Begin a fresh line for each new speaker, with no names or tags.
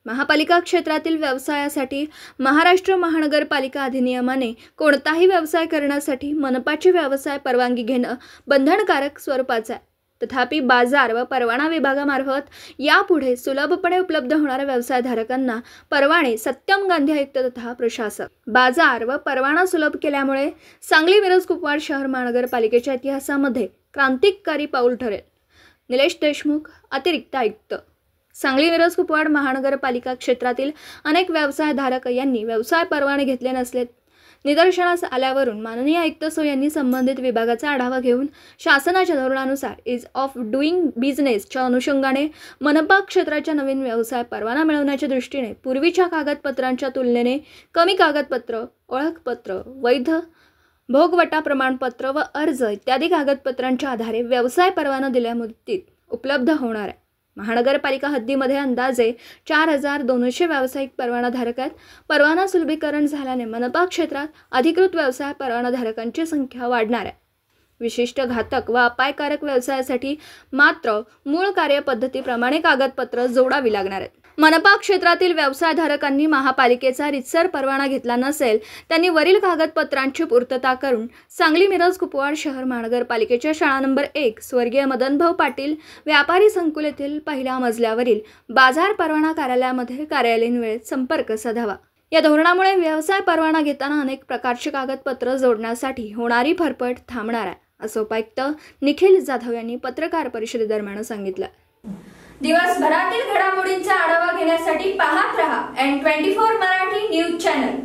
महापालिका क्षेत्रातील व्यवसायासाठी महाराष्ट्र महानगरपालिका अधिनियमाने कोणताही व्यवसाय करण्यासाठी मनपाची व्यवसाय परवानगी घेणं बंधनकारक स्वरूपाचं आहे। तथापि बाजार व परवाना विभागामार्फत यापुढे सुलभपणे उपलब्ध होणाऱ्या व्यवसायधारकांना परवाने सत्यम गांधी आयुक्त तथा प्रशासक बाजार व परवाना सुलभ केल्यामुळे सांगली मिरज कुपवाड शहर महानगरपालिकेच्या इतिहासामध्ये क्रांतिकारी पाऊल ठरेल। निलेश देशमुख, अतिरिक्त आयुक्त, सांगली मिरज कुपवाड महानगरपालिका क्षेत्रातील अनेक व्यवसायधारक यांनी व्यवसाय परवाने घेतले नसले निदर्शनास आल्यावरून माननीय आयुक्त सो यांनी संबंधित विभागाचा आढावा घेऊन शासनाच्या धोरणानुसार इज ऑफ डुईंग बिझनेसच्या अनुषंगाने मनपा क्षेत्राच्या नवीन व्यवसाय परवाना मिळवण्याच्या दृष्टीने पूर्वीच्या कागदपत्रांच्या तुलनेने कमी कागदपत्र, ओळखपत्र, वैध भोगवटा प्रमाणपत्र व अर्ज इत्यादी कागदपत्रांच्या आधारे व्यवसाय परवाना दिल्या मुदतीत उपलब्ध होणार आहे। महानगरपालिका हद्दीमध्ये अंदाजे 4200 व्यावसायिक परवानाधारक आहेत। परवाना सुलभीकरण झाल्याने मनपा क्षेत्रात अधिकृत व्यवसाय परवानाधारकांची संख्या वाढणार आहे। विशिष्ट घातक व अपायकारक व्यवसायासाठी मात्र मूळ कार्यपद्धतीप्रमाणे कागदपत्र जोडावी लागणार आहेत। मनपा क्षेत्रातील व्यवसायधारकांनी महापालिकेचा रितसर परवाना घेतला नसेल त्यांनी वरील कागदपत्रांची पूर्तता करून सांगली मिरज कुपवाड शहर महानगरपालिकेच्या शाळा नंबर 1 स्वर्गीय मदनभाऊ पाटील व्यापारी संकुल येथील पहिल्या मजल्यावरील बाजार परवाना कार्यालयामध्ये कार्यालयीन वेळेत संपर्क साधावा। या धोरणामुळे व्यवसाय परवाना घेताना अनेक प्रकारची कागदपत्र जोडण्यासाठी होणारी फरफट थांबणार आहे, असं उपायुक्त निखिल जाधव यांनी पत्रकार परिषदेदरम्यान सांगितलं। दिवसभरातील घडामोडींचा आढावा घेण्यासाठी पाहत रहा N24 मराठी न्यूज चॅनल।